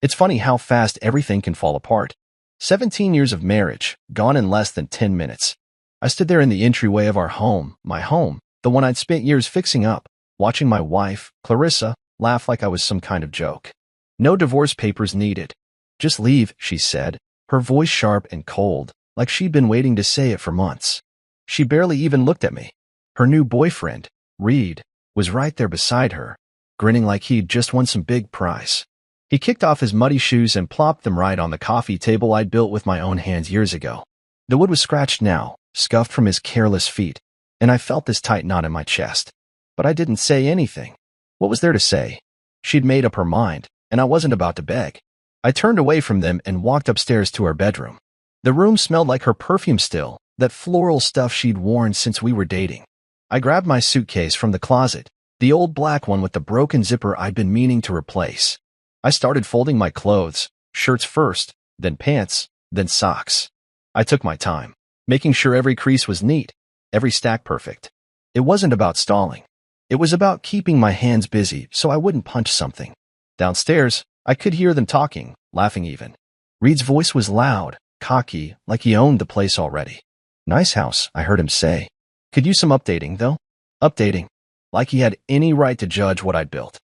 It's funny how fast everything can fall apart. 17 years of marriage, gone in less than 10 minutes. I stood there in the entryway of our home, my home, the one I'd spent years fixing up, watching my wife, Clarissa, laugh like I was some kind of joke. No divorce papers needed. Just leave, she said, her voice sharp and cold, like she'd been waiting to say it for months. She barely even looked at me. Her new boyfriend, Reed, was right there beside her, grinning like he'd just won some big prize. He kicked off his muddy shoes and plopped them right on the coffee table I'd built with my own hands years ago. The wood was scratched now, scuffed from his careless feet, and I felt this tight knot in my chest. But I didn't say anything. What was there to say? She'd made up her mind, and I wasn't about to beg. I turned away from them and walked upstairs to our bedroom. The room smelled like her perfume still, that floral stuff she'd worn since we were dating. I grabbed my suitcase from the closet, the old black one with the broken zipper I'd been meaning to replace. I started folding my clothes, shirts first, then pants, then socks. I took my time, making sure every crease was neat, every stack perfect. It wasn't about stalling. It was about keeping my hands busy so I wouldn't punch something. Downstairs, I could hear them talking, laughing even. Reed's voice was loud, cocky, like he owned the place already. Nice house, I heard him say. Could use some updating, though. Updating. Like he had any right to judge what I'd built.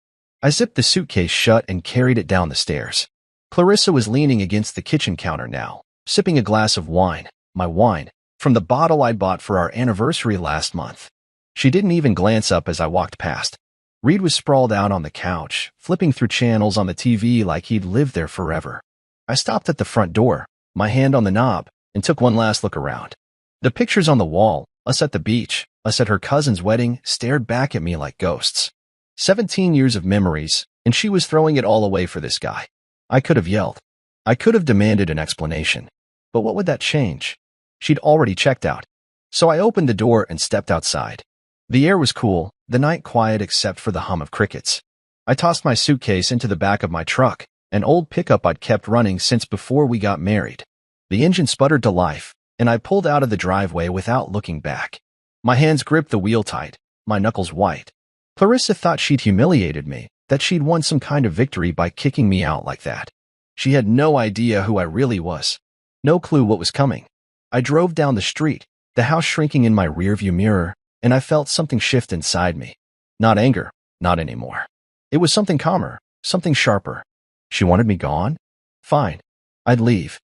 I zipped the suitcase shut and carried it down the stairs. Clarissa was leaning against the kitchen counter now, sipping a glass of wine, my wine, from the bottle I'd bought for our anniversary last month. She didn't even glance up as I walked past. Reed was sprawled out on the couch, flipping through channels on the TV like he'd lived there forever. I stopped at the front door, my hand on the knob, and took one last look around. The pictures on the wall, us at the beach, us at her cousin's wedding, stared back at me like ghosts. 17 years of memories, and she was throwing it all away for this guy. I could have yelled. I could have demanded an explanation. But what would that change? She'd already checked out. So I opened the door and stepped outside. The air was cool, the night quiet except for the hum of crickets. I tossed my suitcase into the back of my truck, an old pickup I'd kept running since before we got married. The engine sputtered to life, and I pulled out of the driveway without looking back. My hands gripped the wheel tight, my knuckles white. Clarissa thought she'd humiliated me, that she'd won some kind of victory by kicking me out like that. She had no idea who I really was. No clue what was coming. I drove down the street, the house shrinking in my rearview mirror, and I felt something shift inside me. Not anger, not anymore. It was something calmer, something sharper. She wanted me gone? Fine. I'd leave.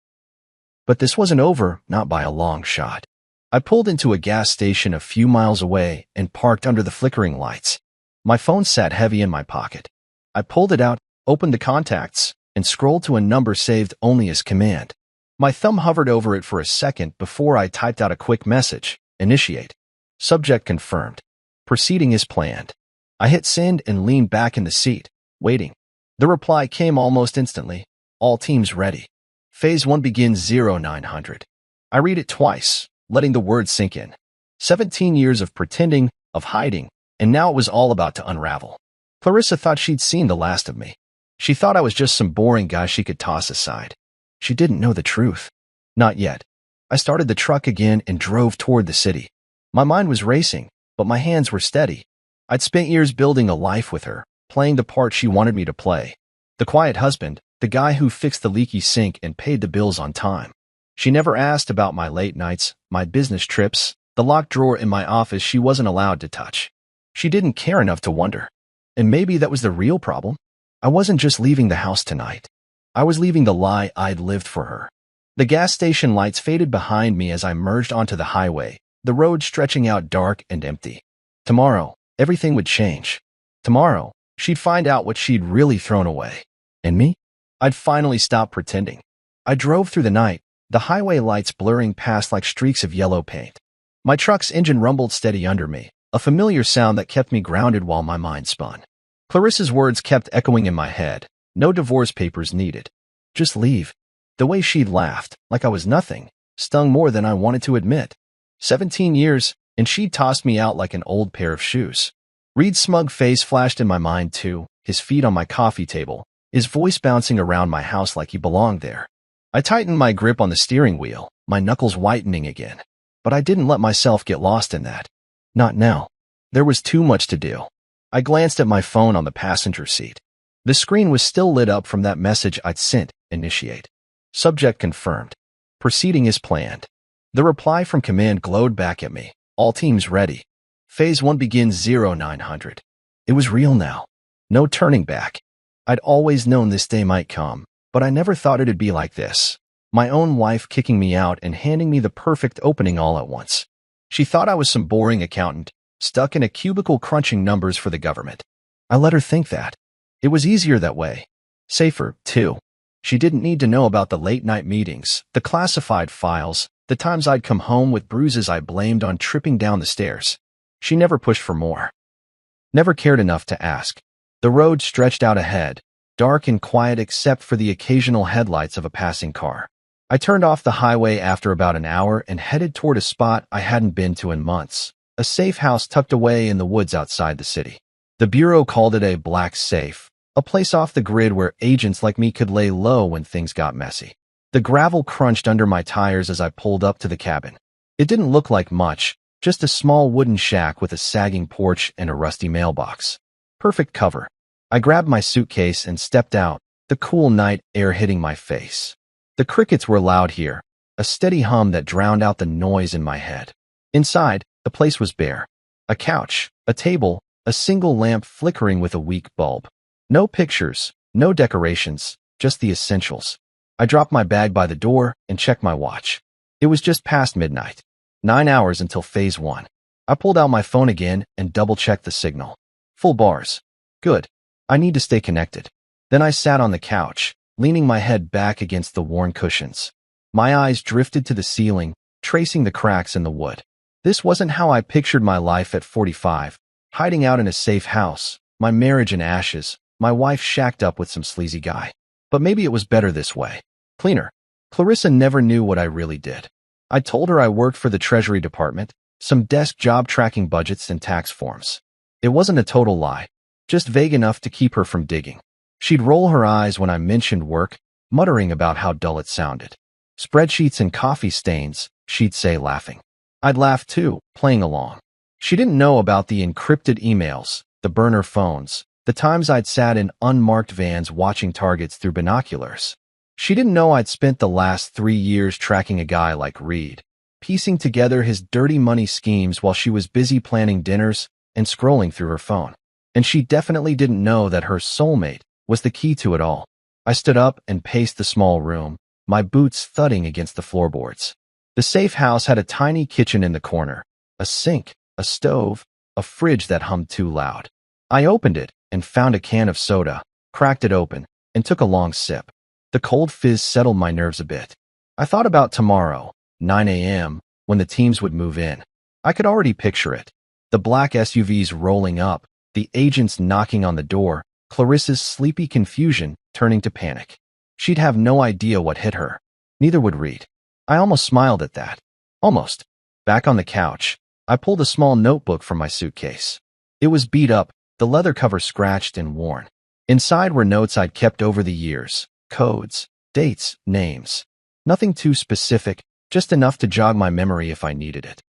But this wasn't over, not by a long shot. I pulled into a gas station a few miles away and parked under the flickering lights. My phone sat heavy in my pocket. I pulled it out, opened the contacts, and scrolled to a number saved only as command. My thumb hovered over it for a second before I typed out a quick message. Initiate. Subject confirmed. Proceeding as planned. I hit send and leaned back in the seat, waiting. The reply came almost instantly. All teams ready. Phase 1 begins 0900. I read it twice, letting the words sink in. 17 years of pretending, of hiding, and now it was all about to unravel. Clarissa thought she'd seen the last of me. She thought I was just some boring guy she could toss aside. She didn't know the truth. Not yet. I started the truck again and drove toward the city. My mind was racing, but my hands were steady. I'd spent years building a life with her, playing the part she wanted me to play. The quiet husband, the guy who fixed the leaky sink and paid the bills on time. She never asked about my late nights, my business trips, the locked drawer in my office she wasn't allowed to touch. She didn't care enough to wonder. And maybe that was the real problem. I wasn't just leaving the house tonight. I was leaving the lie I'd lived for her. The gas station lights faded behind me as I merged onto the highway, the road stretching out dark and empty. Tomorrow, everything would change. Tomorrow, she'd find out what she'd really thrown away. And me? I'd finally stop pretending. I drove through the night, the highway lights blurring past like streaks of yellow paint. My truck's engine rumbled steady under me, a familiar sound that kept me grounded while my mind spun. Clarissa's words kept echoing in my head. No divorce papers needed. Just leave. The way she'd laughed, like I was nothing, stung more than I wanted to admit. 17 years, and she'd tossed me out like an old pair of shoes. Reed's smug face flashed in my mind too, his feet on my coffee table, his voice bouncing around my house like he belonged there. I tightened my grip on the steering wheel, my knuckles whitening again. But I didn't let myself get lost in that. Not now. There was too much to do. I glanced at my phone on the passenger seat. The screen was still lit up from that message I'd sent. Initiate. Subject confirmed. Proceeding as planned. The reply from command glowed back at me. All teams ready. Phase 1 begins 0900. It was real now. No turning back. I'd always known this day might come, but I never thought it'd be like this. My own wife kicking me out and handing me the perfect opening all at once. She thought I was some boring accountant, stuck in a cubicle crunching numbers for the government. I let her think that. It was easier that way. Safer, too. She didn't need to know about the late-night meetings, the classified files, the times I'd come home with bruises I blamed on tripping down the stairs. She never pushed for more. Never cared enough to ask. The road stretched out ahead, dark and quiet except for the occasional headlights of a passing car. I turned off the highway after about an hour and headed toward a spot I hadn't been to in months, a safe house tucked away in the woods outside the city. The Bureau called it a black safe, a place off the grid where agents like me could lay low when things got messy. The gravel crunched under my tires as I pulled up to the cabin. It didn't look like much, just a small wooden shack with a sagging porch and a rusty mailbox. Perfect cover. I grabbed my suitcase and stepped out, the cool night air hitting my face. The crickets were loud here, a steady hum that drowned out the noise in my head. Inside, the place was bare. A couch, a table, a single lamp flickering with a weak bulb. No pictures, no decorations, just the essentials. I dropped my bag by the door and checked my watch. It was just past midnight. 9 hours until phase 1. I pulled out my phone again and double-checked the signal. Full bars. Good. I need to stay connected. Then I sat on the couch, leaning my head back against the worn cushions. My eyes drifted to the ceiling, tracing the cracks in the wood. This wasn't how I pictured my life at 45, hiding out in a safe house, my marriage in ashes, my wife shacked up with some sleazy guy. But maybe it was better this way. Cleaner. Clarissa never knew what I really did. I told her I worked for the Treasury Department, some desk job tracking budgets and tax forms. It wasn't a total lie, just vague enough to keep her from digging. She'd roll her eyes when I mentioned work, muttering about how dull it sounded. Spreadsheets and coffee stains, she'd say, laughing. I'd laugh too, playing along. She didn't know about the encrypted emails, the burner phones, the times I'd sat in unmarked vans watching targets through binoculars. She didn't know I'd spent the last 3 years tracking a guy like Reed, piecing together his dirty money schemes while she was busy planning dinners and scrolling through her phone. And she definitely didn't know that her soulmate was the key to it all. I stood up and paced the small room, my boots thudding against the floorboards. The safe house had a tiny kitchen in the corner, a sink, a stove, a fridge that hummed too loud. I opened it and found a can of soda, cracked it open, and took a long sip. The cold fizz settled my nerves a bit. I thought about tomorrow, 9 a.m., when the teams would move in. I could already picture it. The black SUVs rolling up, the agents knocking on the door, Clarissa's sleepy confusion turning to panic. She'd have no idea what hit her. Neither would Reed. I almost smiled at that. Almost. Back on the couch, I pulled a small notebook from my suitcase. It was beat up, the leather cover scratched and worn. Inside were notes I'd kept over the years, codes, dates, names. Nothing too specific, just enough to jog my memory if I needed it.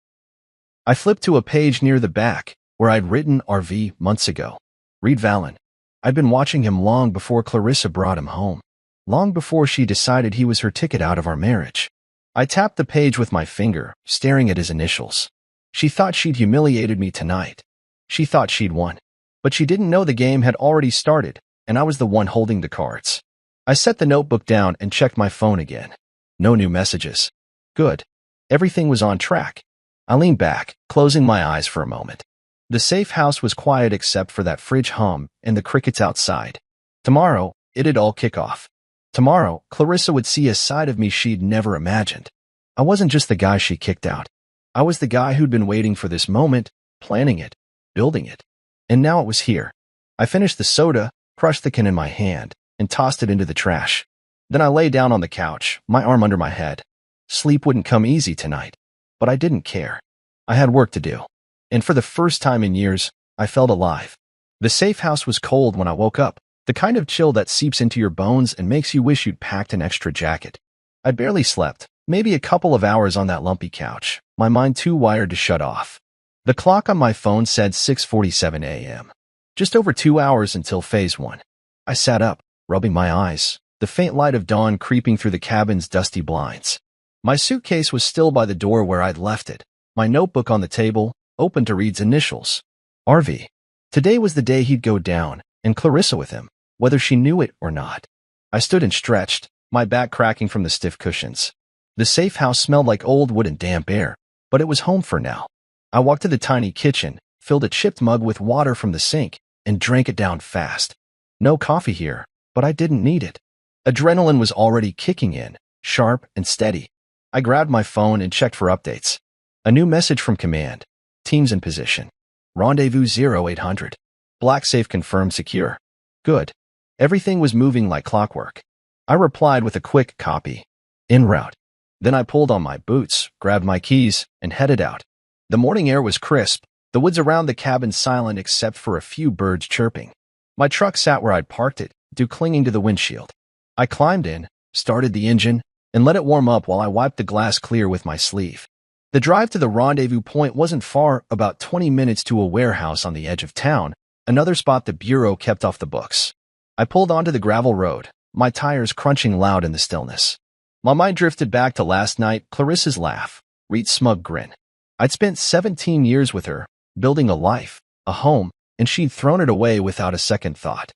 I flipped to a page near the back, where I'd written RV months ago. Reed Vallon. I'd been watching him long before Clarissa brought him home. Long before she decided he was her ticket out of our marriage. I tapped the page with my finger, staring at his initials. She thought she'd humiliated me tonight. She thought she'd won. But she didn't know the game had already started, and I was the one holding the cards. I set the notebook down and checked my phone again. No new messages. Good. Everything was on track. I leaned back, closing my eyes for a moment. The safe house was quiet except for that fridge hum and the crickets outside. Tomorrow, it'd all kick off. Tomorrow, Clarissa would see a side of me she'd never imagined. I wasn't just the guy she kicked out. I was the guy who'd been waiting for this moment, planning it, building it. And now it was here. I finished the soda, crushed the can in my hand, and tossed it into the trash. Then I lay down on the couch, my arm under my head. Sleep wouldn't come easy tonight, but I didn't care. I had work to do. And for the first time in years, I felt alive. The safe house was cold when I woke up, the kind of chill that seeps into your bones and makes you wish you'd packed an extra jacket. I'd barely slept, maybe a couple of hours on that lumpy couch, my mind too wired to shut off. The clock on my phone said 6:47 a.m. Just over 2 hours until phase 1. I sat up, rubbing my eyes, the faint light of dawn creeping through the cabin's dusty blinds. My suitcase was still by the door where I'd left it, my notebook on the table, open to Reed's initials. RV. Today was the day he'd go down, and Clarissa with him, whether she knew it or not. I stood and stretched, my back cracking from the stiff cushions. The safe house smelled like old wood and damp air, but it was home for now. I walked to the tiny kitchen, filled a chipped mug with water from the sink, and drank it down fast. No coffee here, but I didn't need it. Adrenaline was already kicking in, sharp and steady. I grabbed my phone and checked for updates. A new message from command. Teams in position. Rendezvous 0800. Black safe confirmed secure. Good. Everything was moving like clockwork. I replied with a quick copy. En route. Then I pulled on my boots, grabbed my keys, and headed out. The morning air was crisp, the woods around the cabin silent except for a few birds chirping. My truck sat where I'd parked it, dew clinging to the windshield. I climbed in, started the engine, and let it warm up while I wiped the glass clear with my sleeve. The drive to the rendezvous point wasn't far, about 20 minutes to a warehouse on the edge of town, another spot the Bureau kept off the books. I pulled onto the gravel road, my tires crunching loud in the stillness. My mind drifted back to last night, Clarissa's laugh, Reed's smug grin. I'd spent 17 years with her, building a life, a home, and she'd thrown it away without a second thought.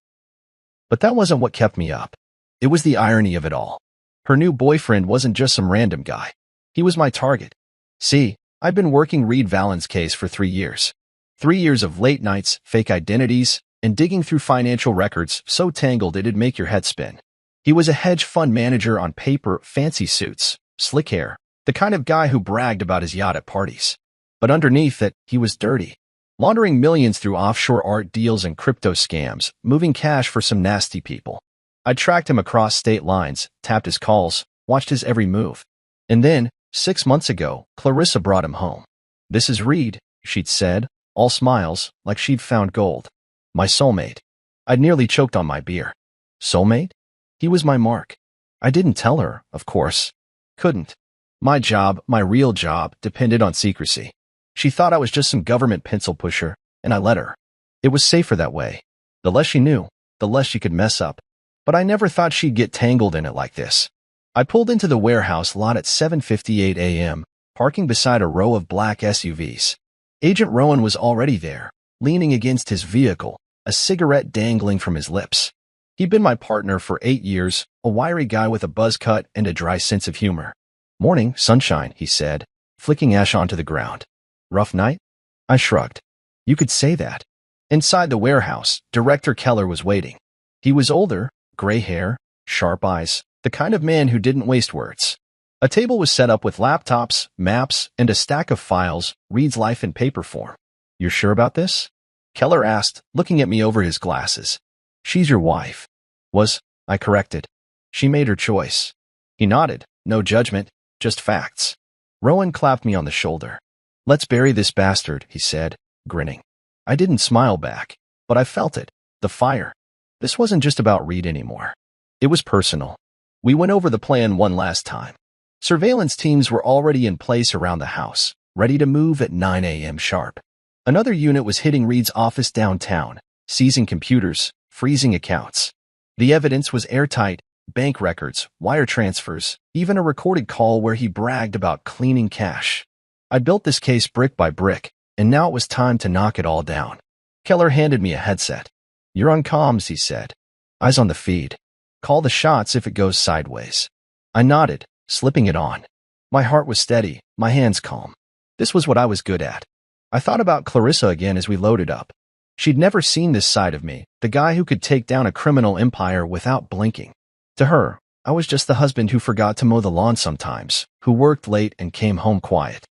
But that wasn't what kept me up. It was the irony of it all. Her new boyfriend wasn't just some random guy. He was my target. See, I'd been working Reed Vallen's case for 3 years. 3 years of late nights, fake identities, and digging through financial records so tangled it'd make your head spin. He was a hedge fund manager on paper, fancy suits, slick hair, the kind of guy who bragged about his yacht at parties. But underneath it, he was dirty, laundering millions through offshore art deals and crypto scams, moving cash for some nasty people. I tracked him across state lines, tapped his calls, watched his every move. And then, 6 months ago, Clarissa brought him home. "This is Reed," she'd said, all smiles, like she'd found gold. My soulmate. I'd nearly choked on my beer. Soulmate? He was my mark. I didn't tell her, of course. Couldn't. My job, my real job, depended on secrecy. She thought I was just some government pencil pusher, and I let her. It was safer that way. The less she knew, the less she could mess up. But I never thought she'd get tangled in it like this. I pulled into the warehouse lot at 7:58 a.m., parking beside a row of black SUVs. Agent Rowan was already there, leaning against his vehicle, a cigarette dangling from his lips. He'd been my partner for 8 years, a wiry guy with a buzz cut and a dry sense of humor. "Morning, sunshine," he said, flicking ash onto the ground. "Rough night?" I shrugged. "You could say that." Inside the warehouse, Director Keller was waiting. He was older, gray hair, sharp eyes, the kind of man who didn't waste words. A table was set up with laptops, maps, and a stack of files, Reed's life in paper form. "You're sure about this?" Keller asked, looking at me over his glasses. "She's your wife." I corrected. "She made her choice." He nodded, no judgment, just facts. Rowan clapped me on the shoulder. "Let's bury this bastard," he said, grinning. I didn't smile back, but I felt it, the fire. This wasn't just about Reed anymore. It was personal. We went over the plan one last time. Surveillance teams were already in place around the house, ready to move at 9 a.m. sharp. Another unit was hitting Reed's office downtown, seizing computers, freezing accounts. The evidence was airtight, bank records, wire transfers, even a recorded call where he bragged about cleaning cash. I built this case brick by brick, and now it was time to knock it all down. Keller handed me a headset. "You're on comms," he said. "Eyes on the feed. Call the shots if it goes sideways." I nodded, slipping it on. My heart was steady, my hands calm. This was what I was good at. I thought about Clarissa again as we loaded up. She'd never seen this side of me, the guy who could take down a criminal empire without blinking. To her, I was just the husband who forgot to mow the lawn sometimes, who worked late and came home quiet.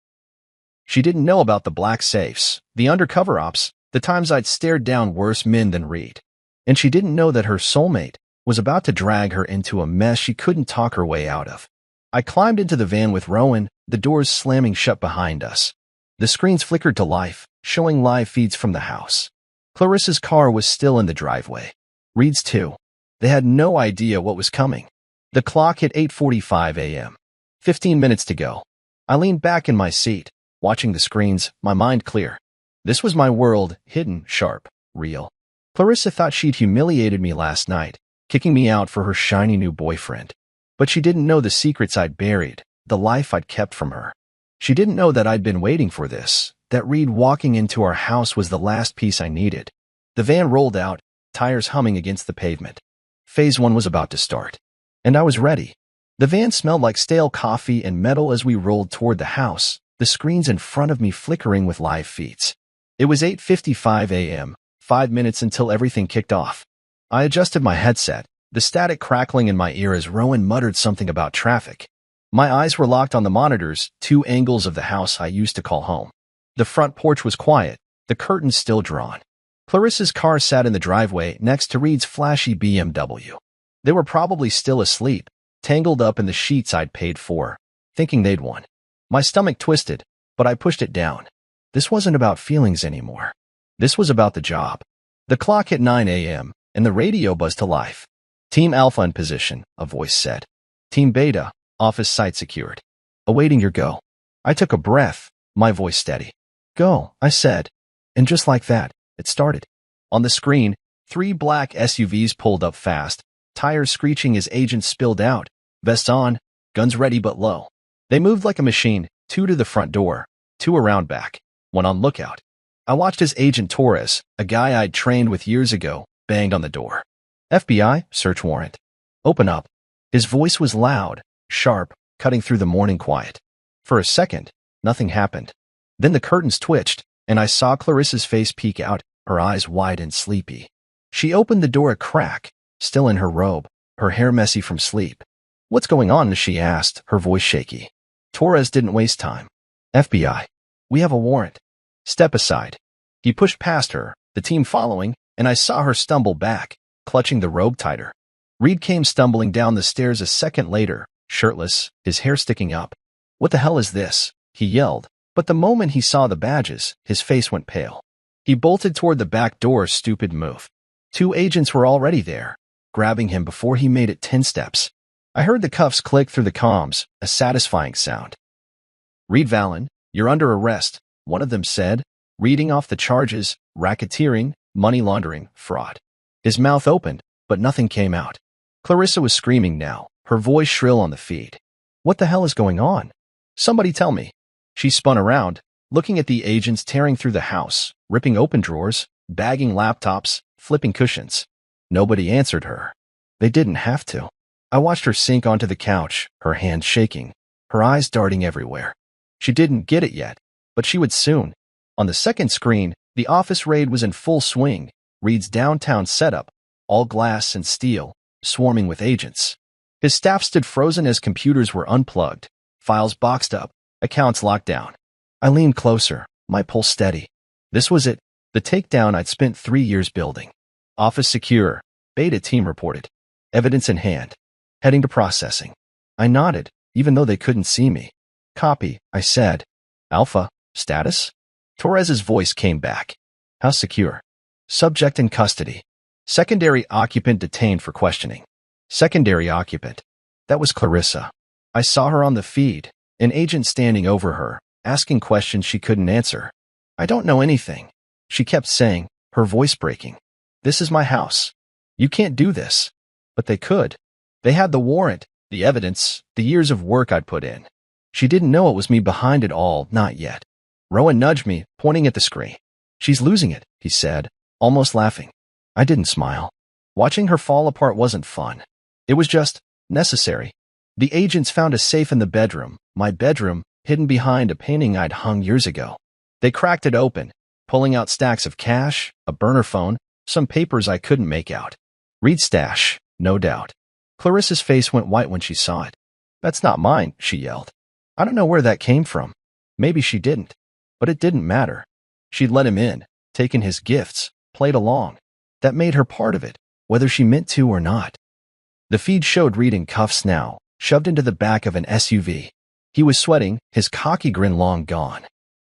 She didn't know about the black safes, the undercover ops, the times I'd stared down worse men than Reed. And she didn't know that her soulmate was about to drag her into a mess she couldn't talk her way out of. I climbed into the van with Rowan, the doors slamming shut behind us. The screens flickered to life, showing live feeds from the house. Clarissa's car was still in the driveway. Reed's too. They had no idea what was coming. The clock hit 8:45 a.m. 15 minutes to go. I leaned back in my seat, watching the screens, my mind clear. This was my world, hidden, sharp, real. Clarissa thought she'd humiliated me last night, kicking me out for her shiny new boyfriend. But she didn't know the secrets I'd buried, the life I'd kept from her. She didn't know that I'd been waiting for this, that Reed walking into our house was the last piece I needed. The van rolled out, tires humming against the pavement. Phase 1 was about to start. And I was ready. The van smelled like stale coffee and metal as we rolled toward the house, the screens in front of me flickering with live feeds. It was 8:55 a.m., 5 minutes until everything kicked off. I adjusted my headset, the static crackling in my ear as Rowan muttered something about traffic. My eyes were locked on the monitors, 2 angles of the house I used to call home. The front porch was quiet, the curtains still drawn. Clarissa's car sat in the driveway next to Reed's flashy BMW. They were probably still asleep, tangled up in the sheets I'd paid for, thinking they'd won. My stomach twisted, but I pushed it down. This wasn't about feelings anymore. This was about the job. The clock hit 9 a.m., and the radio buzzed to life. Team Alpha in position, a voice said. Team Beta, office site secured. Awaiting your go. I took a breath, my voice steady. Go, I said. And just like that, it started. On the screen, 3 black SUVs pulled up fast, tires screeching as agents spilled out, vests on, guns ready but low. They moved like a machine, 2 to the front door, 2 around back, 1 on lookout. I watched as Agent Torres, a guy I'd trained with years ago, banged on the door. FBI, search warrant. Open up. His voice was loud, sharp, cutting through the morning quiet. For a second, nothing happened. Then the curtains twitched, and I saw Clarissa's face peek out, her eyes wide and sleepy. She opened the door a crack, still in her robe, her hair messy from sleep. What's going on? She asked, her voice shaky. Torres didn't waste time. FBI. We have a warrant. Step aside. He pushed past her, the team following, and I saw her stumble back, clutching the robe tighter. Reed came stumbling down the stairs a second later, shirtless, his hair sticking up. What the hell is this? He yelled, but the moment he saw the badges, his face went pale. He bolted toward the back door, stupid move. 2 agents were already there, grabbing him before he made it 10 steps. I heard the cuffs click through the comms, a satisfying sound. Reed Vallon, you're under arrest, one of them said, reading off the charges, racketeering, money laundering, fraud. His mouth opened, but nothing came out. Clarissa was screaming now, her voice shrill on the feed. What the hell is going on? Somebody tell me. She spun around, looking at the agents tearing through the house, ripping open drawers, bagging laptops, flipping cushions. Nobody answered her. They didn't have to. I watched her sink onto the couch, her hands shaking, her eyes darting everywhere. She didn't get it yet, but she would soon. On the second screen, the office raid was in full swing, Reed's downtown setup, all glass and steel, swarming with agents. His staff stood frozen as computers were unplugged, files boxed up, accounts locked down. I leaned closer, my pulse steady. This was it, the takedown I'd spent 3 years building. Office secure, Beta team reported. Evidence in hand. Heading to processing. I nodded, even though they couldn't see me. Copy, I said. Alpha, status? Torres's voice came back. How secure? Subject in custody. Secondary occupant detained for questioning. Secondary occupant. That was Clarissa. I saw her on the feed, an agent standing over her, asking questions she couldn't answer. I don't know anything, she kept saying, her voice breaking. This is my house. You can't do this. But they could. They had the warrant, the evidence, the years of work I'd put in. She didn't know it was me behind it all, not yet. Rowan nudged me, pointing at the screen. She's losing it, he said, almost laughing. I didn't smile. Watching her fall apart wasn't fun. It was just necessary. The agents found a safe in the bedroom, my bedroom, hidden behind a painting I'd hung years ago. They cracked it open, pulling out stacks of cash, a burner phone, some papers I couldn't make out. Reed's stash, no doubt. Clarissa's face went white when she saw it. That's not mine, she yelled. I don't know where that came from. Maybe she didn't. But it didn't matter. She'd let him in, taken his gifts, played along. That made her part of it, whether she meant to or not. The feed showed Reed in cuffs now, shoved into the back of an SUV. He was sweating, his cocky grin long gone.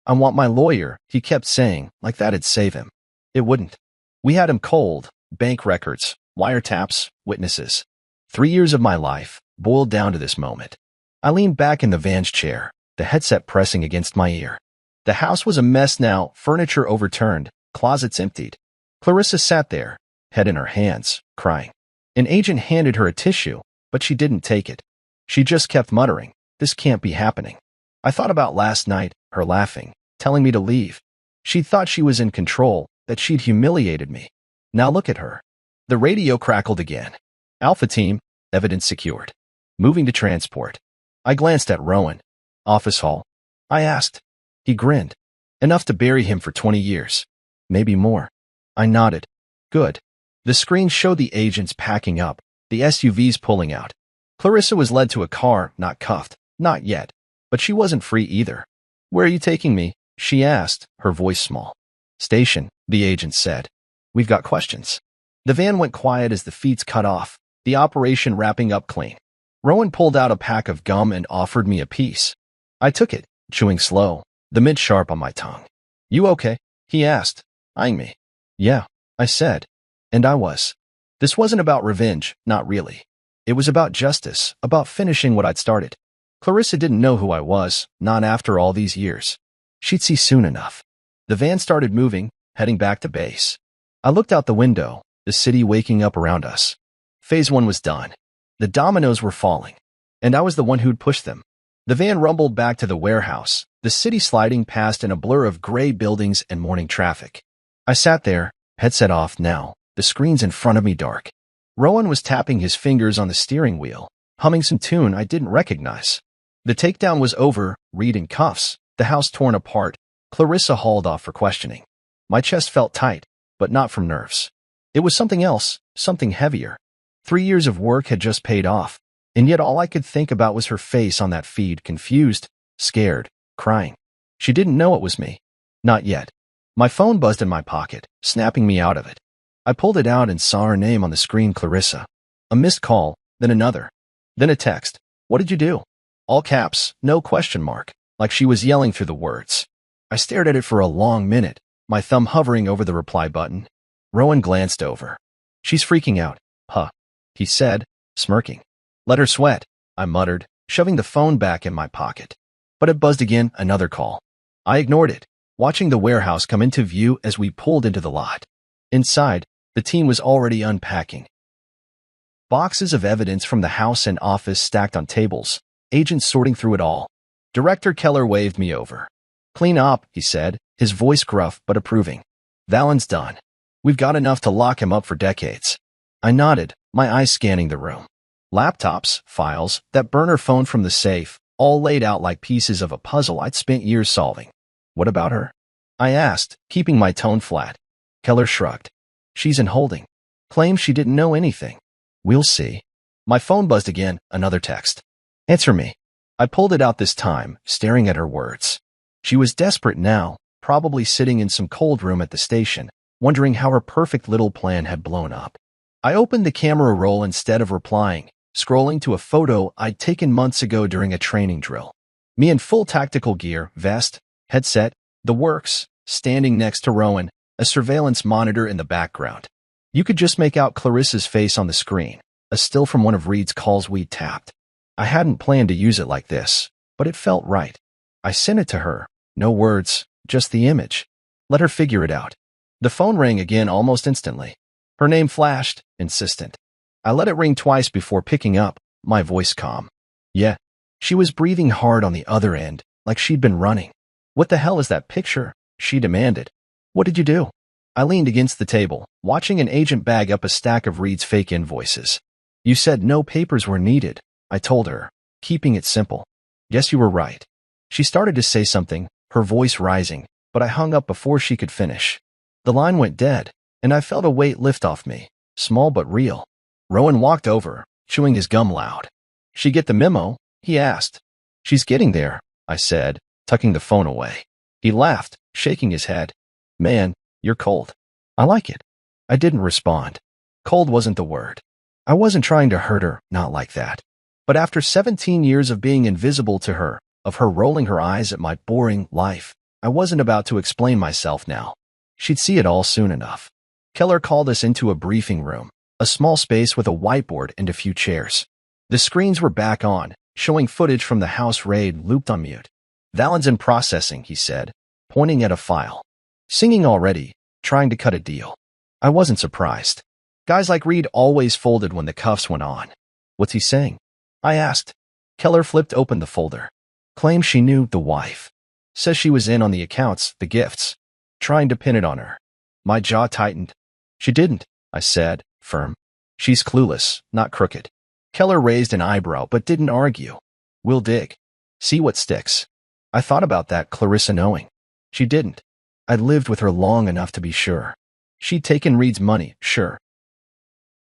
I want my lawyer, he kept saying, like that'd save him. It wouldn't. We had him cold, bank records, wiretaps, witnesses. 3 years of my life, boiled down to this moment. I leaned back in the van's chair, the headset pressing against my ear. The house was a mess now, furniture overturned, closets emptied. Clarissa sat there, head in her hands, crying. An agent handed her a tissue, but she didn't take it. She just kept muttering, "This can't be happening." I thought about last night, her laughing, telling me to leave. She thought she was in control, that she'd humiliated me. Now look at her. The radio crackled again. "Alpha team, evidence secured. Moving to transport." I glanced at Rowan. "Office hall?" I asked. He grinned. "Enough to bury him for 20 years. Maybe more." I nodded. "Good." The screen showed the agents packing up, the SUVs pulling out. Clarissa was led to a car, not cuffed, not yet, but she wasn't free either. "Where are you taking me?" she asked, her voice small. "Station," the agent said. "We've got questions." The van went quiet as the feeds cut off, the operation wrapping up clean. Rowan pulled out a pack of gum and offered me a piece. I took it, chewing slow, the mid sharp on my tongue. "You okay?" he asked, eyeing me. "Yeah," I said. And I was. This wasn't about revenge, not really. It was about justice, about finishing what I'd started. Clarissa didn't know who I was, not after all these years. She'd see soon enough. The van started moving, heading back to base. I looked out the window, the city waking up around us. Phase 1 was done. The dominoes were falling, and I was the one who'd pushed them. The van rumbled back to the warehouse, the city sliding past in a blur of gray buildings and morning traffic. I sat there, headset off now, the screens in front of me dark. Rowan was tapping his fingers on the steering wheel, humming some tune I didn't recognize. The takedown was over, Reed in cuffs, the house torn apart, Clarissa hauled off for questioning. My chest felt tight, but not from nerves. It was something else, something heavier. 3 years of work had just paid off, and yet all I could think about was her face on that feed, confused, scared, crying. She didn't know it was me. Not yet. My phone buzzed in my pocket, snapping me out of it. I pulled it out and saw her name on the screen, Clarissa. A missed call, then another. Then a text. "What did you do?" All caps, no question mark, like she was yelling through the words. I stared at it for a long minute, my thumb hovering over the reply button. Rowan glanced over. "She's freaking out, huh?" he said, smirking. "Let her sweat," I muttered, shoving the phone back in my pocket. But it buzzed again, another call. I ignored it, watching the warehouse come into view as we pulled into the lot. Inside, the team was already unpacking. Boxes of evidence from the house and office stacked on tables, agents sorting through it all. Director Keller waved me over. "Clean up," he said, his voice gruff but approving. "Valen's done. We've got enough to lock him up for decades." I nodded, my eyes scanning the room. Laptops, files, that burner phone from the safe, all laid out like pieces of a puzzle I'd spent years solving. "What about her?" I asked, keeping my tone flat. Keller shrugged. "She's in holding. Claims she didn't know anything. We'll see." My phone buzzed again, another text. "Answer me." I pulled it out this time, staring at her words. She was desperate now, probably sitting in some cold room at the station, wondering how her perfect little plan had blown up. I opened the camera roll instead of replying, scrolling to a photo I'd taken months ago during a training drill. Me in full tactical gear, vest, headset, the works, standing next to Rowan, a surveillance monitor in the background. You could just make out Clarissa's face on the screen, a still from one of Reed's calls we'd tapped. I hadn't planned to use it like this, but it felt right. I sent it to her. No words, just the image. Let her figure it out. The phone rang again almost instantly. Her name flashed, insistent. I let it ring twice before picking up, my voice calm. "Yeah." She was breathing hard on the other end, like she'd been running. "What the hell is that picture?" she demanded. "What did you do?" I leaned against the table, watching an agent bag up a stack of Reed's fake invoices. "You said no papers were needed," I told her, keeping it simple. "Guess you were right." She started to say something, her voice rising, but I hung up before she could finish. The line went dead, and I felt a weight lift off me, small but real. Rowan walked over, chewing his gum loud. "She get the memo?" he asked. "She's getting there," I said, tucking the phone away. He laughed, shaking his head. "Man, you're cold." "I like it." I didn't respond. Cold wasn't the word. I wasn't trying to hurt her, not like that. But after 17 years of being invisible to her, of her rolling her eyes at my boring life, I wasn't about to explain myself now. She'd see it all soon enough. Keller called us into a briefing room, a small space with a whiteboard and a few chairs. The screens were back on, showing footage from the house raid looped on mute. "Valen's in processing," he said, pointing at a file. "Singing already, trying to cut a deal." I wasn't surprised. Guys like Reed always folded when the cuffs went on. What's he saying? I asked. Keller flipped open the folder. Claims she knew the wife. Says she was in on the accounts, the gifts. Trying to pin it on her. My jaw tightened. She didn't, I said, firm. She's clueless, not crooked. Keller raised an eyebrow but didn't argue. We'll dig. See what sticks. I thought about that, Clarissa knowing. She didn't. I'd lived with her long enough to be sure. She'd taken Reed's money, sure.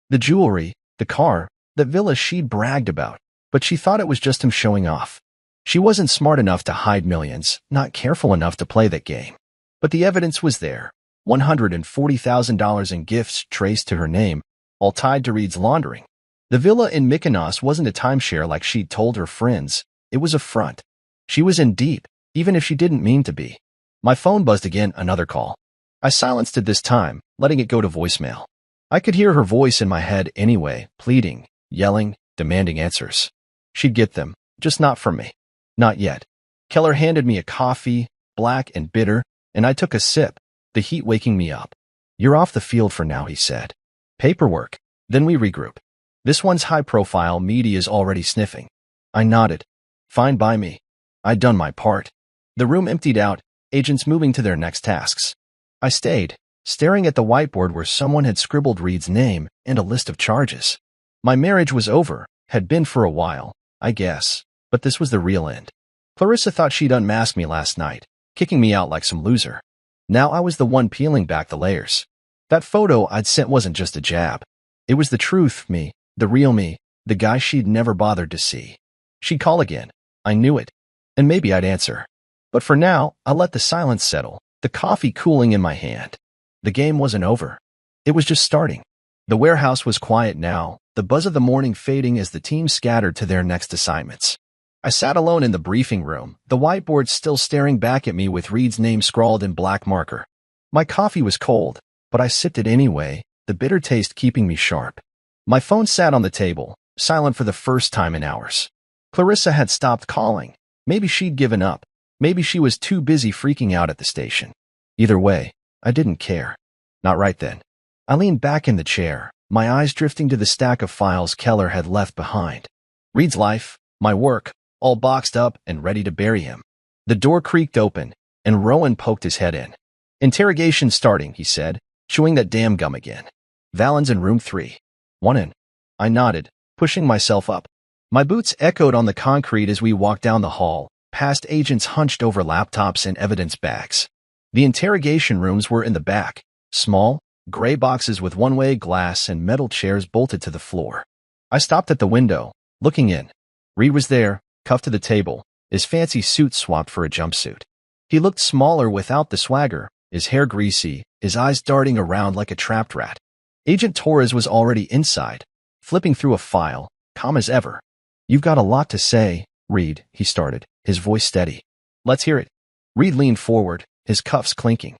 The jewelry, the car, the villa she'd bragged about, but she thought it was just him showing off. She wasn't smart enough to hide millions, not careful enough to play that game. But the evidence was there. $140,000 in gifts traced to her name, all tied to Reed's laundering. The villa in Mykonos wasn't a timeshare like she'd told her friends. It was a front. She was in deep, even if she didn't mean to be. My phone buzzed again, another call. I silenced it this time, letting it go to voicemail. I could hear her voice in my head anyway, pleading, yelling, demanding answers. She'd get them, just not from me. Not yet. Keller handed me a coffee, black and bitter, and I took a sip, the heat waking me up. You're off the field for now, he said. Paperwork. Then we regroup. This one's high profile, media's already sniffing. I nodded. Fine by me. I'd done my part. The room emptied out, agents moving to their next tasks. I stayed, staring at the whiteboard where someone had scribbled Reed's name and a list of charges. My marriage was over, had been for a while, I guess, but this was the real end. Clarissa thought she'd unmasked me last night, kicking me out like some loser. Now I was the one peeling back the layers. That photo I'd sent wasn't just a jab. It was the truth, me, the real me, the guy she'd never bothered to see. She'd call again. I knew it. And maybe I'd answer. But for now, I let the silence settle, the coffee cooling in my hand. The game wasn't over. It was just starting. The warehouse was quiet now, the buzz of the morning fading as the team scattered to their next assignments. I sat alone in the briefing room, the whiteboard still staring back at me with Reed's name scrawled in black marker. My coffee was cold, but I sipped it anyway, the bitter taste keeping me sharp. My phone sat on the table, silent for the first time in hours. Clarissa had stopped calling. Maybe she'd given up. Maybe she was too busy freaking out at the station. Either way, I didn't care. Not right then. I leaned back in the chair, my eyes drifting to the stack of files Keller had left behind. Reed's life, my work, all boxed up and ready to bury him. The door creaked open, and Rowan poked his head in. Interrogation starting, he said, chewing that damn gum again. Valen's in room 3. One in. I nodded, pushing myself up. My boots echoed on the concrete as we walked down the hall, past agents hunched over laptops and evidence bags. The interrogation rooms were in the back, small, gray boxes with one-way glass and metal chairs bolted to the floor. I stopped at the window, looking in. Reed was there, cuffed to the table, his fancy suit swapped for a jumpsuit. He looked smaller without the swagger, his hair greasy, his eyes darting around like a trapped rat. Agent Torres was already inside, flipping through a file, calm as ever. You've got a lot to say, Reed, he started, his voice steady. Let's hear it. Reed leaned forward, his cuffs clinking.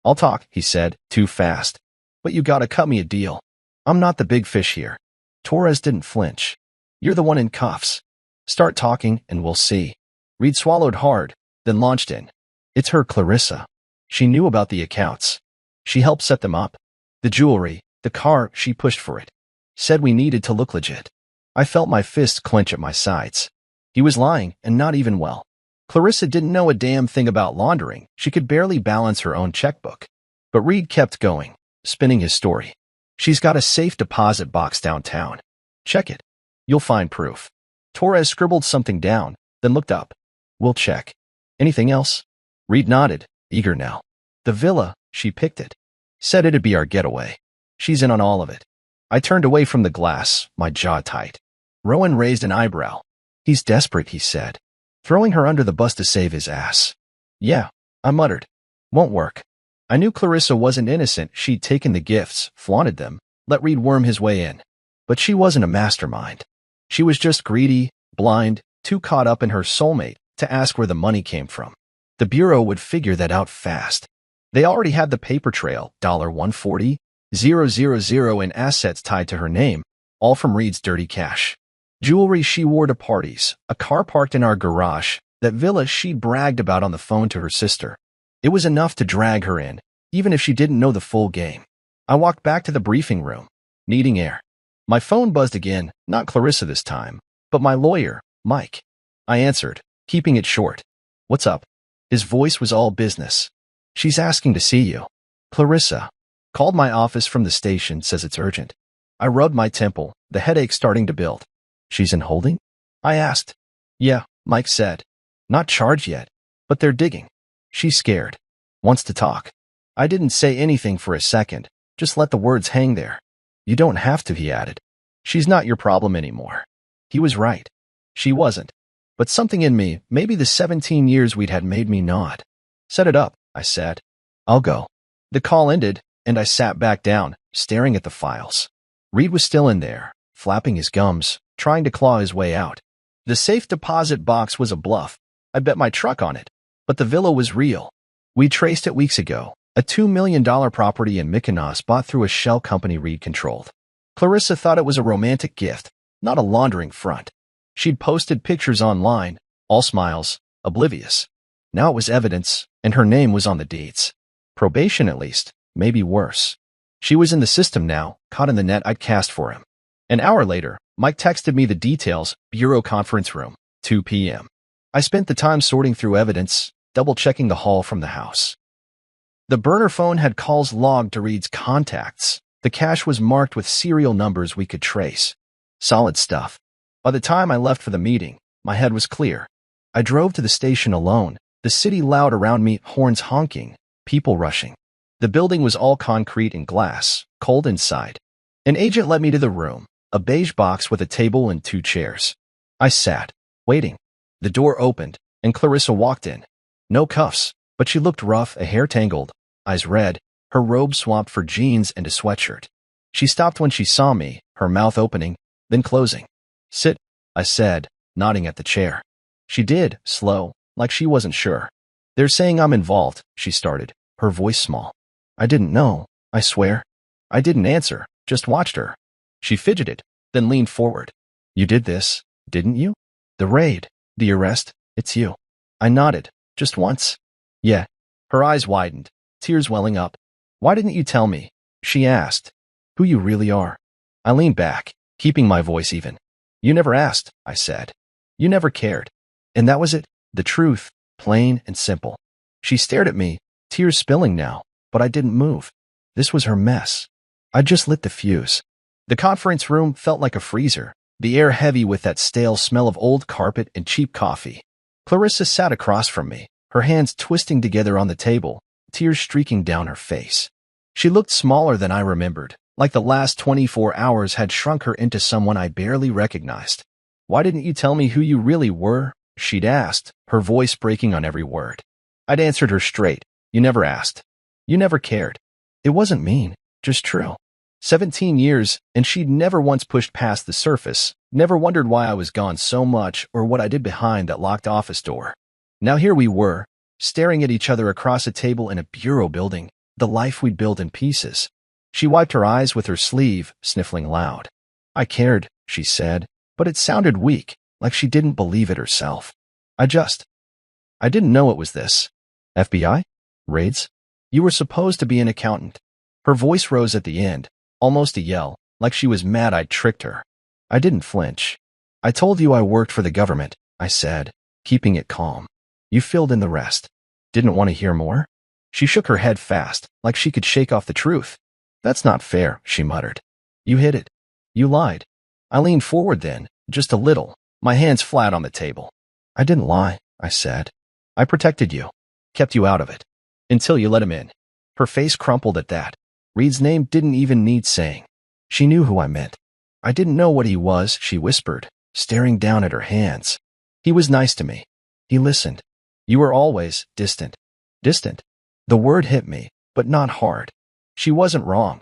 I'll talk, he said, too fast. But you gotta cut me a deal. I'm not the big fish here. Torres didn't flinch. You're the one in cuffs. Start talking and we'll see. Reed swallowed hard, then launched in. It's her, Clarissa. She knew about the accounts. She helped set them up. The jewelry, the car, she pushed for it. Said we needed to look legit. I felt my fists clench at my sides. He was lying, and not even well. Clarissa didn't know a damn thing about laundering. She could barely balance her own checkbook. But Reed kept going, spinning his story. She's got a safe deposit box downtown. Check it. You'll find proof. Torres scribbled something down, then looked up. We'll check. Anything else? Reed nodded, eager now. The villa, she picked it. Said it'd be our getaway. She's in on all of it. I turned away from the glass, my jaw tight. Rowan raised an eyebrow. He's desperate, he said. Throwing her under the bus to save his ass. Yeah, I muttered. Won't work. I knew Clarissa wasn't innocent. She'd taken the gifts, flaunted them, let Reed worm his way in. But she wasn't a mastermind. She was just greedy, blind, too caught up in her soulmate to ask where the money came from. The Bureau would figure that out fast. They already had the paper trail, $140,000 in assets tied to her name, all from Reed's dirty cash. Jewelry she wore to parties, a car parked in our garage, that villa she'd bragged about on the phone to her sister. It was enough to drag her in, even if she didn't know the full game. I walked back to the briefing room, needing air. My phone buzzed again, not Clarissa this time, but my lawyer, Mike. I answered, keeping it short. What's up? His voice was all business. She's asking to see you. Clarissa. Called my office from the station, says it's urgent. I rubbed my temple, the headache starting to build. She's in holding? I asked. Yeah, Mike said. Not charged yet, but they're digging. She's scared. Wants to talk. I didn't say anything for a second, just let the words hang there. You don't have to, he added. She's not your problem anymore. He was right. She wasn't. But something in me, maybe the 17 years we'd had, made me nod. Set it up, I said. I'll go. The call ended, and I sat back down, staring at the files. Reed was still in there, flapping his gums, trying to claw his way out. The safe deposit box was a bluff. I bet my truck on it. But the villa was real. We traced it weeks ago, a $2 million property in Mykonos bought through a shell company Reed controlled. Clarissa thought it was a romantic gift, not a laundering front. She'd posted pictures online, all smiles, oblivious. Now it was evidence, and her name was on the deeds. Probation at least, maybe worse. She was in the system now, caught in the net I'd cast for him. An hour later, Mike texted me the details, Bureau Conference Room, 2 p.m. I spent the time sorting through evidence, double-checking the haul from the house. The burner phone had calls logged to Reed's contacts. The cache was marked with serial numbers we could trace. Solid stuff. By the time I left for the meeting, my head was clear. I drove to the station alone, the city loud around me, horns honking, people rushing. The building was all concrete and glass, cold inside. An agent led me to the room, a beige box with a table and 2 chairs. I sat, waiting. The door opened, and Clarissa walked in. No cuffs, but she looked rough, a hair tangled, eyes red, her robe swapped for jeans and a sweatshirt. She stopped when she saw me, her mouth opening, then closing. Sit, I said, nodding at the chair. She did, slow, like she wasn't sure. They're saying I'm involved, she started, her voice small. I didn't know, I swear. I didn't answer, just watched her. She fidgeted, then leaned forward. You did this, didn't you? The raid, the arrest, it's you. I nodded, just once. Yeah. Her eyes widened, tears welling up. Why didn't you tell me? She asked. Who you really are. I leaned back, keeping my voice even. You never asked, I said. You never cared. And that was it, the truth, plain and simple. She stared at me, tears spilling now, but I didn't move. This was her mess. I just lit the fuse. The conference room felt like a freezer, the air heavy with that stale smell of old carpet and cheap coffee. Clarissa sat across from me, her hands twisting together on the table, tears streaking down her face. She looked smaller than I remembered, like the last 24 hours had shrunk her into someone I barely recognized. Why didn't you tell me who you really were? She'd asked, her voice breaking on every word. I'd answered her straight. You never asked. You never cared. It wasn't mean, just true. 17 years, and she'd never once pushed past the surface, never wondered why I was gone so much or what I did behind that locked office door. Now here we were, staring at each other across a table in a bureau building, the life we'd built in pieces. She wiped her eyes with her sleeve, sniffling loud. I cared, she said, but it sounded weak, like she didn't believe it herself. I didn't know it was this. FBI? Raids? You were supposed to be an accountant. Her voice rose at the end, almost a yell, like she was mad I'd tricked her. I didn't flinch. I told you I worked for the government, I said, keeping it calm. You filled in the rest. Didn't want to hear more? She shook her head fast, like she could shake off the truth. That's not fair, she muttered. You hid it. You lied. I leaned forward then, just a little, my hands flat on the table. I didn't lie, I said. I protected you. Kept you out of it. Until you let him in. Her face crumpled at that. Reed's name didn't even need saying. She knew who I meant. I didn't know what he was, she whispered, staring down at her hands. He was nice to me. He listened. You were always distant. Distant. The word hit me, but not hard. She wasn't wrong.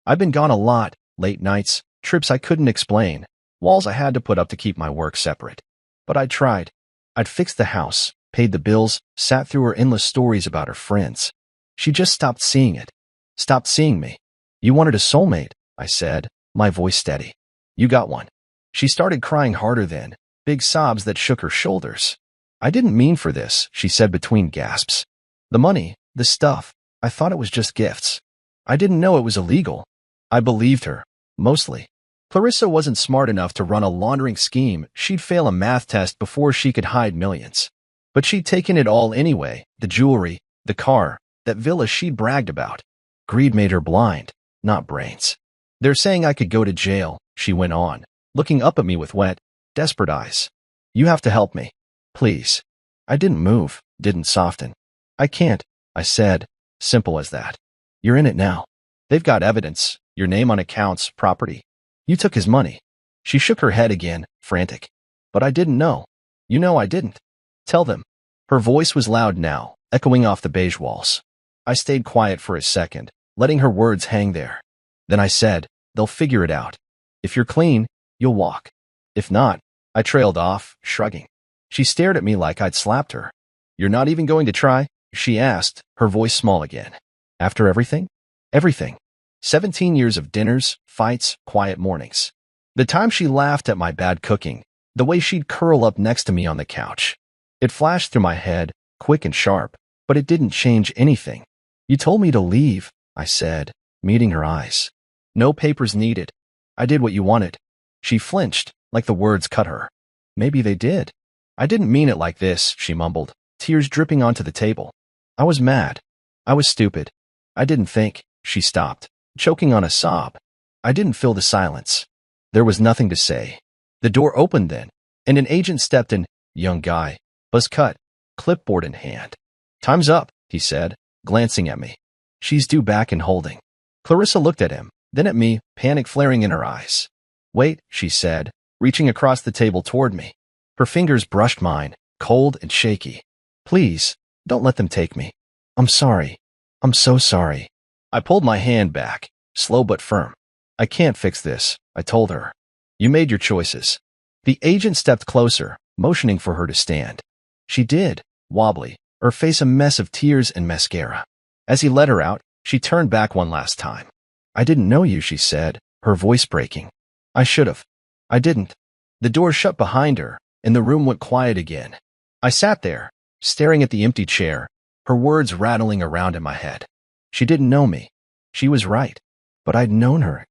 I've been gone a lot, late nights, trips I couldn't explain, walls I had to put up to keep my work separate. But I tried. I'd fixed the house, paid the bills, sat through her endless stories about her friends. She just stopped seeing it. Stopped seeing me. You wanted a soulmate, I said, my voice steady. You got one. She started crying harder then, big sobs that shook her shoulders. I didn't mean for this, she said between gasps. The money, the stuff, I thought it was just gifts. I didn't know it was illegal. I believed her, mostly. Clarissa wasn't smart enough to run a laundering scheme. She'd fail a math test before she could hide millions. But she'd taken it all anyway, the jewelry, the car, that villa she'd bragged about. Greed made her blind, not brains. They're saying I could go to jail, she went on, looking up at me with wet, desperate eyes. You have to help me. Please. I didn't move, didn't soften. I can't, I said. Simple as that. You're in it now. They've got evidence, your name on accounts, property. You took his money. She shook her head again, frantic. But I didn't know. You know I didn't. Tell them. Her voice was loud now, echoing off the beige walls. I stayed quiet for a second, letting her words hang there. Then I said, they'll figure it out. If you're clean, you'll walk. If not, I trailed off, shrugging. She stared at me like I'd slapped her. You're not even going to try? She asked, her voice small again. After everything? Everything. 17 years of dinners, fights, quiet mornings. The time she laughed at my bad cooking, the way she'd curl up next to me on the couch. It flashed through my head, quick and sharp, but it didn't change anything. You told me to leave, I said, meeting her eyes. No papers needed. I did what you wanted. She flinched, like the words cut her. Maybe they did. I didn't mean it like this, she mumbled, tears dripping onto the table. I was mad. I was stupid. I didn't think. She stopped, choking on a sob. I didn't fill the silence. There was nothing to say. The door opened then, and an agent stepped in, young guy, buzz cut, clipboard in hand. Time's up, he said, glancing at me. She's due back and holding. Clarissa looked at him, then at me, panic flaring in her eyes. Wait, she said, reaching across the table toward me. Her fingers brushed mine, cold and shaky. Please, don't let them take me. I'm sorry. I'm so sorry. I pulled my hand back, slow but firm. I can't fix this, I told her. You made your choices. The agent stepped closer, motioning for her to stand. She did, wobbly, her face a mess of tears and mascara. As he led her out, she turned back one last time. I didn't know you, she said, her voice breaking. I should have. I didn't. The door shut behind her, and the room went quiet again. I sat there, staring at the empty chair, her words rattling around in my head. She didn't know me. She was right. But I'd known her.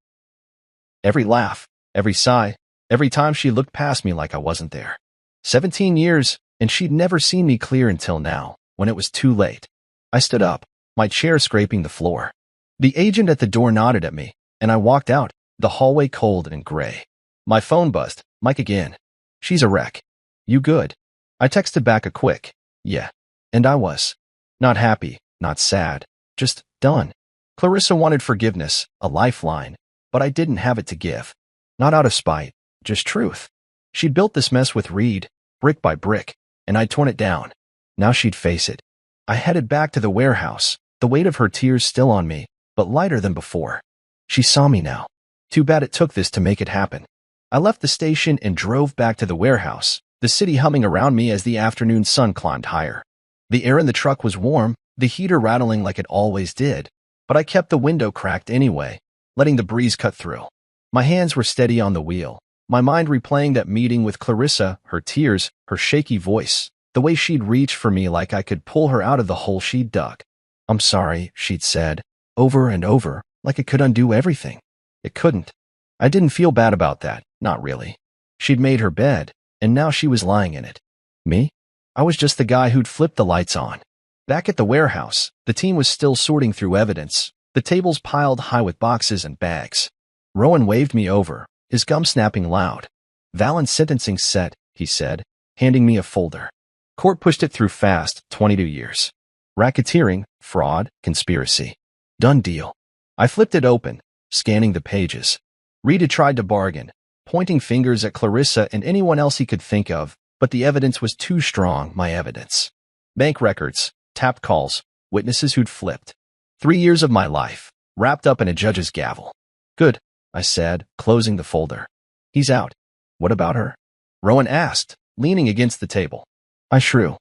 Every laugh, every sigh, every time she looked past me like I wasn't there. 17 years, and she'd never seen me clear until now, when it was too late. I stood up, my chair scraping the floor. The agent at the door nodded at me, and I walked out, the hallway cold and gray. My phone buzzed. Mike again. She's a wreck. You good? I texted back a quick, yeah. And I was. Not happy, not sad, just done. Clarissa wanted forgiveness, a lifeline, but I didn't have it to give. Not out of spite, just truth. She'd built this mess with Reed, brick by brick, and I'd torn it down. Now she'd face it. I headed back to the warehouse, the weight of her tears still on me, but lighter than before. She saw me now. Too bad it took this to make it happen. I left the station and drove back to the warehouse, the city humming around me as the afternoon sun climbed higher. The air in the truck was warm, the heater rattling like it always did, but I kept the window cracked anyway, letting the breeze cut through. My hands were steady on the wheel, my mind replaying that meeting with Clarissa, her tears, her shaky voice, the way she'd reach for me like I could pull her out of the hole she'd dug. I'm sorry, she'd said, over and over, like it could undo everything. It couldn't. I didn't feel bad about that, not really. She'd made her bed, and now she was lying in it. Me? I was just the guy who'd flipped the lights on. Back at the warehouse, the team was still sorting through evidence, the tables piled high with boxes and bags. Rowan waved me over, his gum snapping loud. Valen's sentencing set, he said, handing me a folder. Court pushed it through fast, 22 years. Racketeering, fraud, conspiracy. Done deal. I flipped it open, scanning the pages. Reed had tried to bargain, pointing fingers at Clarissa and anyone else he could think of, but the evidence was too strong, my evidence. Bank records, tapped calls, witnesses who'd flipped. 3 years of my life, wrapped up in a judge's gavel. Good, I said, closing the folder. He's out. What about her? Rowan asked, leaning against the table. I shrew.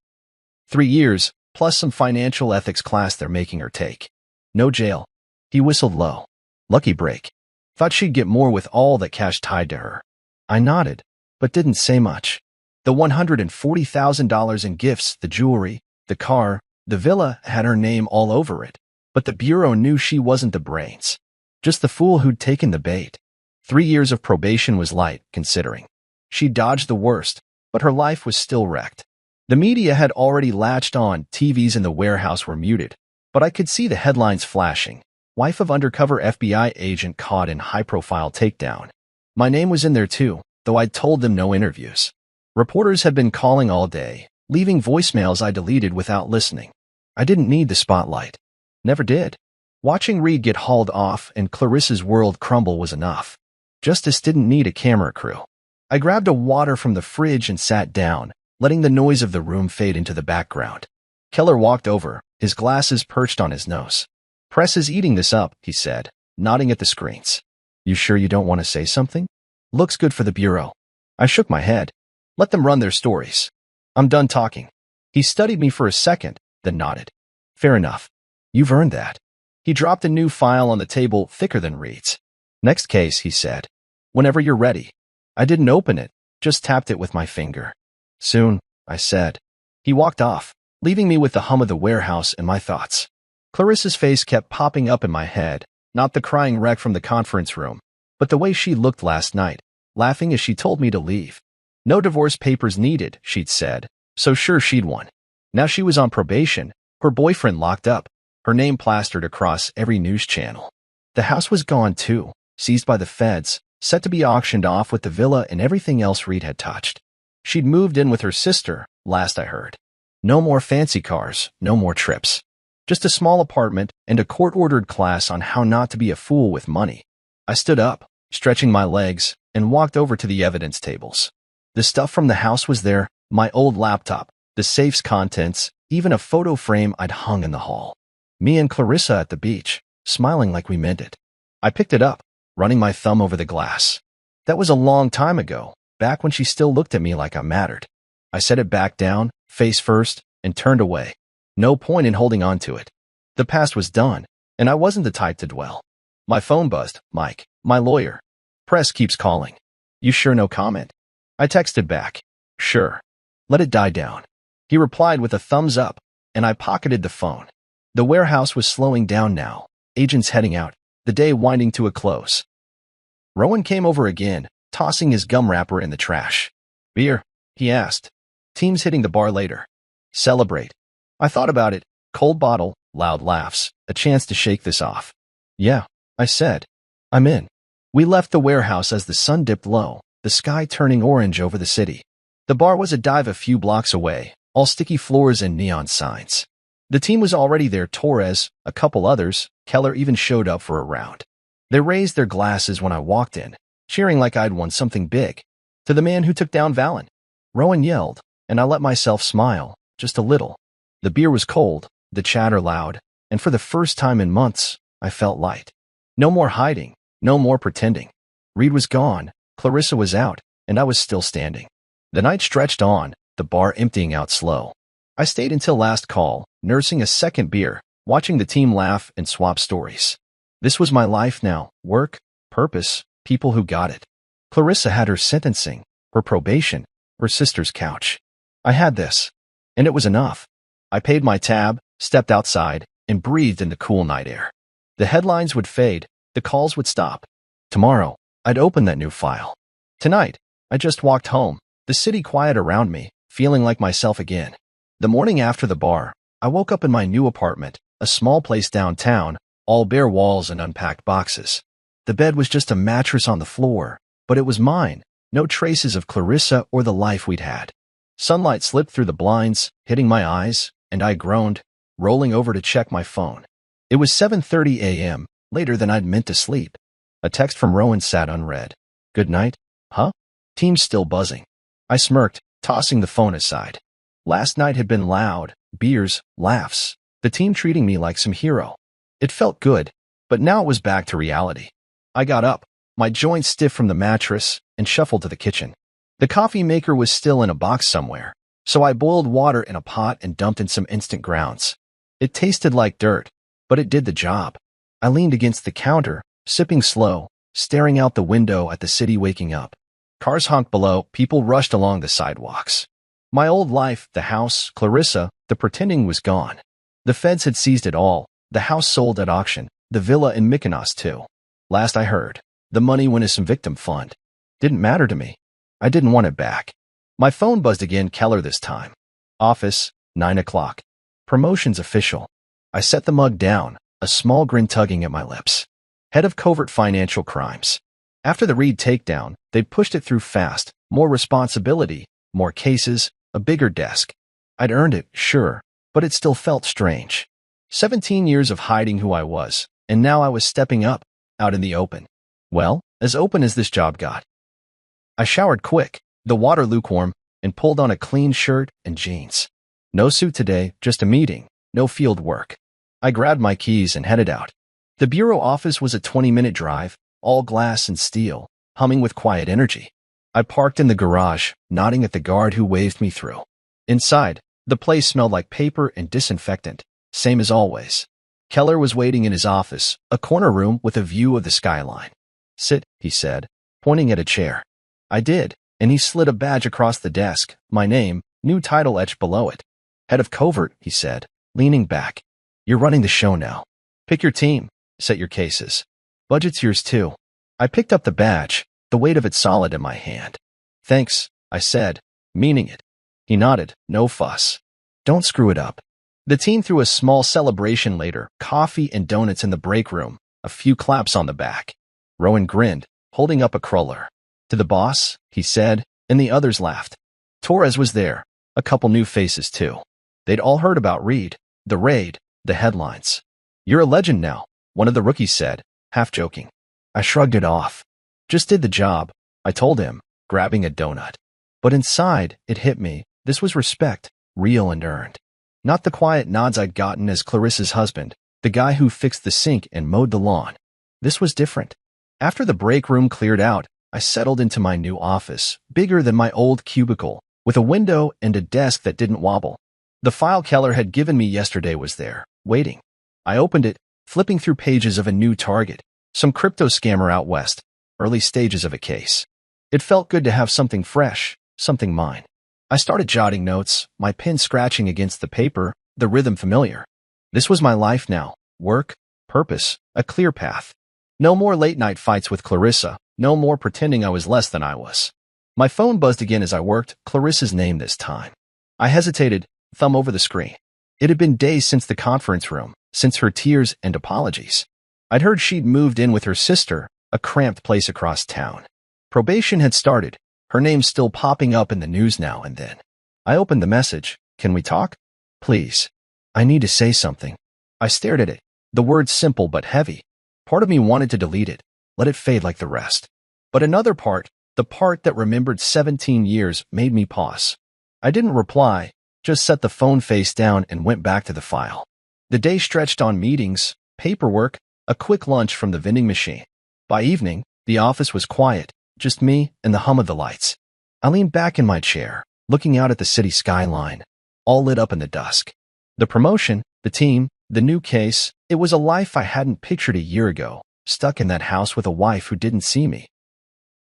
3 years, plus some financial ethics class they're making her take. No jail. He whistled low. Lucky break. Thought she'd get more with all that cash tied to her. I nodded, but didn't say much. The $140,000 in gifts, the jewelry, the car, the villa had her name all over it. But the bureau knew she wasn't the brains, just the fool who'd taken the bait. 3 years of probation was light, considering. She dodged the worst, but her life was still wrecked. The media had already latched on, TVs in the warehouse were muted, but I could see the headlines flashing. Wife of undercover FBI agent caught in high-profile takedown. My name was in there too, though I'd told them no interviews. Reporters had been calling all day, leaving voicemails I deleted without listening. I didn't need the spotlight. Never did. Watching Reed get hauled off and Clarissa's world crumble was enough. Justice didn't need a camera crew. I grabbed a water from the fridge and sat down, letting the noise of the room fade into the background. Keller walked over, his glasses perched on his nose. "Press is eating this up," he said, nodding at the screens. "You sure you don't want to say something? Looks good for the bureau." I shook my head. "Let them run their stories. I'm done talking." He studied me for a second, then nodded. "Fair enough. You've earned that." He dropped a new file on the table, thicker than Reed's. "Next case," he said. "Whenever you're ready." I didn't open it, just tapped it with my finger. "Soon," I said. He walked off, leaving me with the hum of the warehouse and my thoughts. Clarissa's face kept popping up in my head, not the crying wreck from the conference room, but the way she looked last night, laughing as she told me to leave. No divorce papers needed, she'd said, so sure she'd won. Now she was on probation, her boyfriend locked up, her name plastered across every news channel. The house was gone too, seized by the feds, set to be auctioned off with the villa and everything else Reed had touched. She'd moved in with her sister, last I heard. No more fancy cars, no more trips. Just a small apartment and a court-ordered class on how not to be a fool with money. I stood up, stretching my legs, and walked over to the evidence tables. The stuff from the house was there, my old laptop, the safe's contents, even a photo frame I'd hung in the hall. Me and Clarissa at the beach, smiling like we meant it. I picked it up, running my thumb over the glass. That was a long time ago, back when she still looked at me like I mattered. I set it back down, face first, and turned away. No point in holding on to it. The past was done, and I wasn't the type to dwell. My phone buzzed. "Mike, my lawyer. Press keeps calling. You sure no comment?" I texted back. "Sure. Let it die down." He replied with a thumbs up, and I pocketed the phone. The warehouse was slowing down now, agents heading out, the day winding to a close. Rowan came over again, tossing his gum wrapper in the trash. "Beer?" he asked. "Team's hitting the bar later. Celebrate." I thought about it. Cold bottle, loud laughs, a chance to shake this off. "Yeah," I said. "I'm in." We left the warehouse as the sun dipped low, the sky turning orange over the city. The bar was a dive a few blocks away, all sticky floors and neon signs. The team was already there. Torres, a couple others, Keller even showed up for a round. They raised their glasses when I walked in, cheering like I'd won something big. "To the man who took down Valen," Rowan yelled, and I let myself smile, just a little. The beer was cold, the chatter loud, and for the first time in months, I felt light. No more hiding, no more pretending. Reed was gone, Clarissa was out, and I was still standing. The night stretched on, the bar emptying out slow. I stayed until last call, nursing a second beer, watching the team laugh and swap stories. This was my life now, work, purpose, people who got it. Clarissa had her sentencing, her probation, her sister's couch. I had this, and it was enough. I paid my tab, stepped outside, and breathed in the cool night air. The headlines would fade, the calls would stop. Tomorrow, I'd open that new file. Tonight, I just walked home, the city quiet around me, feeling like myself again. The morning after the bar, I woke up in my new apartment, a small place downtown, all bare walls and unpacked boxes. The bed was just a mattress on the floor, but it was mine, no traces of Clarissa or the life we'd had. Sunlight slipped through the blinds, hitting my eyes, and I groaned, rolling over to check my phone. It was 7:30 a.m., later than I'd meant to sleep. A text from Rowan sat unread. "Good night? Huh?" Team's still buzzing. I smirked, tossing the phone aside. Last night had been loud, beers, laughs, the team treating me like some hero. It felt good, but now it was back to reality. I got up, my joints stiff from the mattress, and shuffled to the kitchen. The coffee maker was still in a box somewhere, so I boiled water in a pot and dumped in some instant grounds. It tasted like dirt, but it did the job. I leaned against the counter, sipping slow, staring out the window at the city waking up. Cars honked below, people rushed along the sidewalks. My old life, the house, Clarissa, the pretending was gone. The feds had seized it all, The house sold at auction. The villa in Mykonos, too. Last I heard, the money went as some victim fund. Didn't matter to me. I didn't want it back. My phone buzzed again, Keller this time. Office, 9 o'clock. Promotions official. I set the mug down, a small grin tugging at my lips. Head of Covert Financial Crimes. After the Reed takedown, they'd pushed it through fast. More responsibility, more cases, a bigger desk. I'd earned it, sure, but it still felt strange. 17 years of hiding who I was, and now I was stepping up, out in the open. Well, as open as this job got. I showered quick, the water lukewarm, and pulled on a clean shirt and jeans. No suit today, just a meeting, no field work. I grabbed my keys and headed out. The bureau office was a 20-minute drive, all glass and steel, humming with quiet energy. I parked in the garage, nodding at the guard who waved me through. Inside, the place smelled like paper and disinfectant, same as always. Keller was waiting in his office, a corner room with a view of the skyline. Sit, he said, pointing at a chair. I did, and he slid a badge across the desk, my name, new title etched below it. Head of Covert, he said, leaning back. You're running the show now. Pick your team, set your cases. Budget's yours too. I picked up the badge, the weight of it solid in my hand. Thanks, I said, meaning it. He nodded, no fuss. Don't screw it up. The team threw a small celebration later, coffee and donuts in the break room, a few claps on the back. Rowan grinned, holding up a cruller. To the boss, he said, and the others laughed. Torres was there, a couple new faces too. They'd all heard about Reed, the raid, the headlines. You're a legend now, one of the rookies said, half joking. I shrugged it off. Just did the job, I told him, grabbing a donut. But inside, it hit me, this was respect, real and earned. Not the quiet nods I'd gotten as Clarissa's husband, the guy who fixed the sink and mowed the lawn. This was different. After the break room cleared out, I settled into my new office, bigger than my old cubicle, with a window and a desk that didn't wobble. The file Keller had given me yesterday was there, waiting. I opened it, flipping through pages of a new target, some crypto scammer out west, early stages of a case. It felt good to have something fresh, something mine. I started jotting notes, my pen scratching against the paper, the rhythm familiar. This was my life now, work, purpose, a clear path. No more late-night fights with Clarissa, no more pretending I was less than I was. My phone buzzed again as I worked, Clarissa's name this time. I hesitated, thumb over the screen. It had been days since the conference room, since her tears and apologies. I'd heard she'd moved in with her sister, a cramped place across town. Probation had started, her name still popping up in the news now and then. I opened the message. Can we talk? Please. I need to say something. I stared at it, the words simple but heavy. Part of me wanted to delete it, let it fade like the rest. But another part, the part that remembered 17 years, made me pause. I didn't reply, just set the phone face down and went back to the file. The day stretched on meetings, paperwork, a quick lunch from the vending machine. By evening, the office was quiet, just me and the hum of the lights. I leaned back in my chair, looking out at the city skyline, all lit up in the dusk. The promotion, the team, the new case, it was a life I hadn't pictured a year ago, stuck in that house with a wife who didn't see me.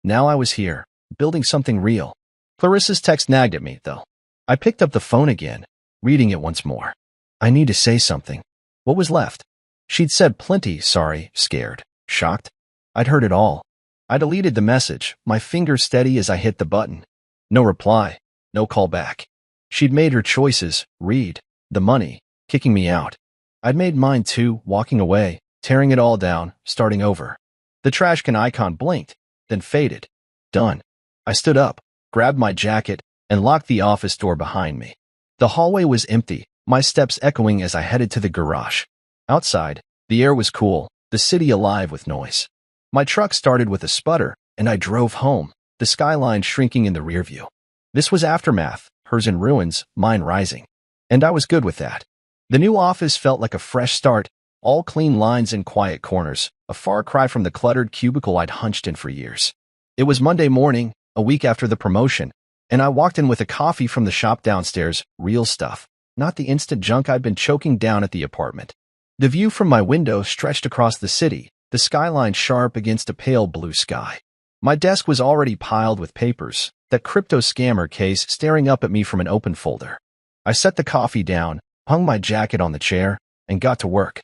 Now I was here, building something real. Clarissa's text nagged at me, though. I picked up the phone again, reading it once more. I need to say something. What was left? She'd said plenty, sorry, scared, shocked. I'd heard it all. I deleted the message, my fingers steady as I hit the button. No reply, no call back. She'd made her choices, Reed, the money, kicking me out. I'd made mine too, walking away, tearing it all down, starting over. The trash can icon blinked, then faded. Done. I stood up, grabbed my jacket, and locked the office door behind me. The hallway was empty, my steps echoing as I headed to the garage. Outside, the air was cool, the city alive with noise. My truck started with a sputter, and I drove home, the skyline shrinking in the rear view. This was aftermath, hers in ruins, mine rising. And I was good with that. The new office felt like a fresh start, all clean lines and quiet corners, a far cry from the cluttered cubicle I'd hunched in for years. It was Monday morning, a week after the promotion, and I walked in with a coffee from the shop downstairs, real stuff, not the instant junk I'd been choking down at the apartment. The view from my window stretched across the city, the skyline sharp against a pale blue sky. My desk was already piled with papers, that crypto scammer case staring up at me from an open folder. I set the coffee down, hung my jacket on the chair, and got to work.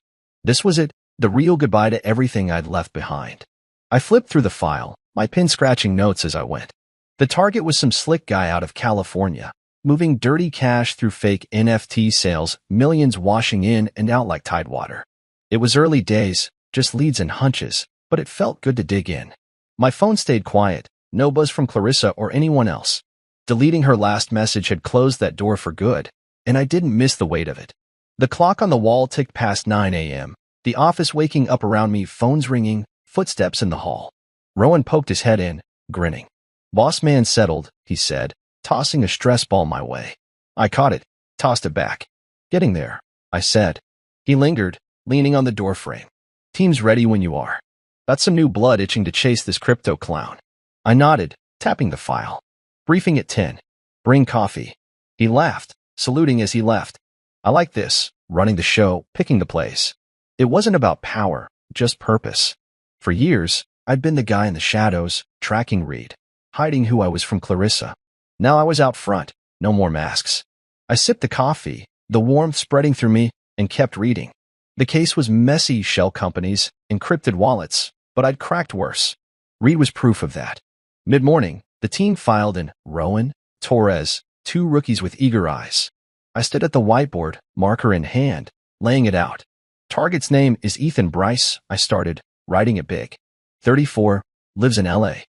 This was it, the real goodbye to everything I'd left behind. I flipped through the file, my pen scratching notes as I went. The target was some slick guy out of California, moving dirty cash through fake NFT sales, millions washing in and out like tidewater. It was early days, just leads and hunches, but it felt good to dig in. My phone stayed quiet, no buzz from Clarissa or anyone else. Deleting her last message had closed that door for good, and I didn't miss the weight of it. The clock on the wall ticked past 9 a.m., the office waking up around me, phones ringing, footsteps in the hall. Rowan poked his head in, grinning. "Boss man settled," he said, tossing a stress ball my way. I caught it, tossed it back. "Getting there," I said. He lingered, leaning on the doorframe. "Team's ready when you are. Got some new blood itching to chase this crypto clown." I nodded, tapping the file. "Briefing at 10. Bring coffee." He laughed, saluting as he left. I like this, running the show, picking the plays. It wasn't about power, just purpose. For years, I'd been the guy in the shadows, tracking Reed, hiding who I was from Clarissa. Now I was out front, no more masks. I sipped the coffee, the warmth spreading through me, and kept reading. The case was messy: shell companies, encrypted wallets, but I'd cracked worse. Reed was proof of that. Mid-morning, the team filed in Rowan, Torres, two rookies with eager eyes. I stood at the whiteboard, marker in hand, laying it out. "Target's name is Ethan Bryce," I started, writing it big. 34, lives in LA.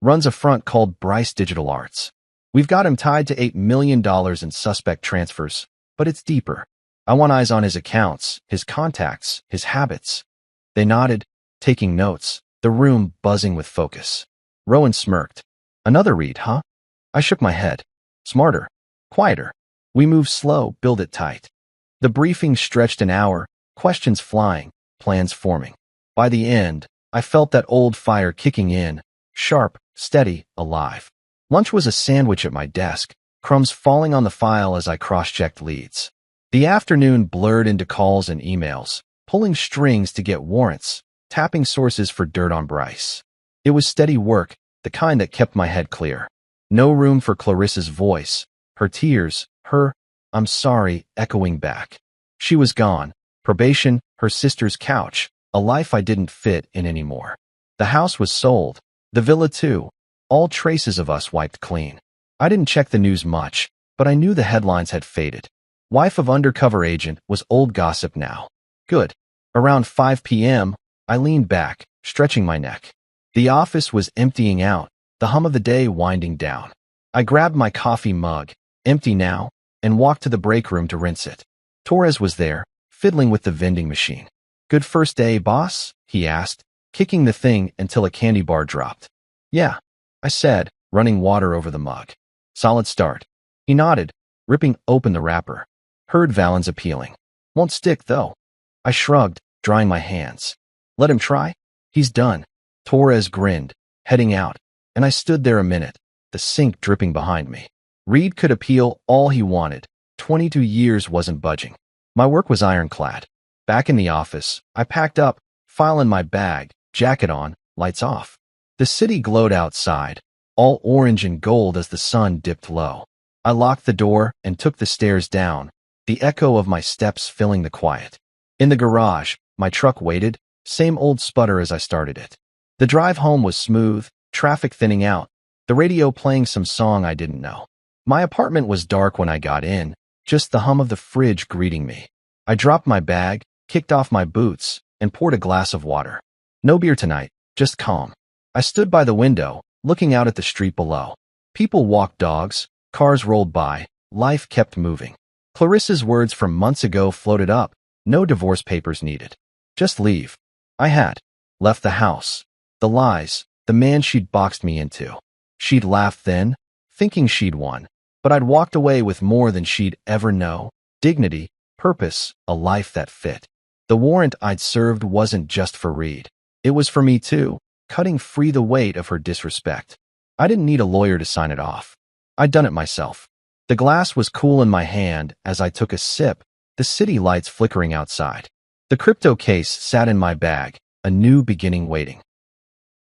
Runs a front called Bryce Digital Arts. We've got him tied to $8 million in suspect transfers, but it's deeper. I want eyes on his accounts, his contacts, his habits. They nodded, taking notes, the room buzzing with focus. Rowan smirked. "Another read, huh?" I shook my head. "Smarter. Quieter. We move slow, build it tight." The briefing stretched an hour, questions flying, plans forming. By the end, I felt that old fire kicking in, sharp, steady, alive. Lunch was a sandwich at my desk, crumbs falling on the file as I cross-checked leads. The afternoon blurred into calls and emails, pulling strings to get warrants, tapping sources for dirt on Bryce. It was steady work, the kind that kept my head clear. No room for Clarissa's voice, her tears, her "I'm sorry" echoing back. She was gone, probation, her sister's couch, a life I didn't fit in anymore. The house was sold, the villa too, all traces of us wiped clean. I didn't check the news much, but I knew the headlines had faded. Wife of undercover agent was old gossip now. Good. Around 5 p.m., I leaned back, stretching my neck. The office was emptying out, the hum of the day winding down. I grabbed my coffee mug, empty now, and walked to the break room to rinse it. Torres was there, fiddling with the vending machine. "Good first day, boss?" he asked, kicking the thing until a candy bar dropped. "Yeah," I said, running water over the mug. "Solid start." He nodded, ripping open the wrapper. Heard Valen's appealing. "Won't stick, though." I shrugged, drying my hands. "Let him try?" "He's done." Torres grinned, heading out, and I stood there a minute, the sink dripping behind me. Reed could appeal all he wanted. 22 years wasn't budging. My work was ironclad. Back in the office, I packed up, file in my bag, jacket on, lights off. The city glowed outside, all orange and gold as the sun dipped low. I locked the door and took the stairs down, the echo of my steps filling the quiet. In the garage, my truck waited, same old sputter as I started it. The drive home was smooth, traffic thinning out, the radio playing some song I didn't know. My apartment was dark when I got in, just the hum of the fridge greeting me. I dropped my bag, kicked off my boots, and poured a glass of water. No beer tonight, just calm. I stood by the window, looking out at the street below. People walked dogs, cars rolled by, life kept moving. Clarissa's words from months ago floated up, no divorce papers needed. Just leave. I had. Left the house. The lies, the man she'd boxed me into. She'd laughed then, thinking she'd won. But I'd walked away with more than she'd ever know. Dignity, purpose, a life that fit. The warrant I'd served wasn't just for Reed. It was for me too, cutting free the weight of her disrespect. I didn't need a lawyer to sign it off. I'd done it myself. The glass was cool in my hand as I took a sip, the city lights flickering outside. The crypto case sat in my bag, a new beginning waiting.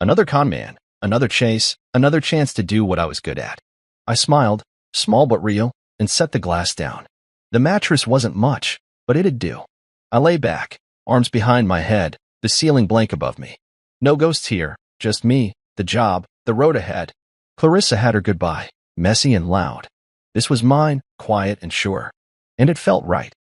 Another con man, another chase, another chance to do what I was good at. I smiled, small but real, and set the glass down. The mattress wasn't much, but it'd do. I lay back, arms behind my head, the ceiling blank above me. No ghosts here, just me, the job, the road ahead. Clarissa had her goodbye, messy and loud. This was mine, quiet and sure. And it felt right.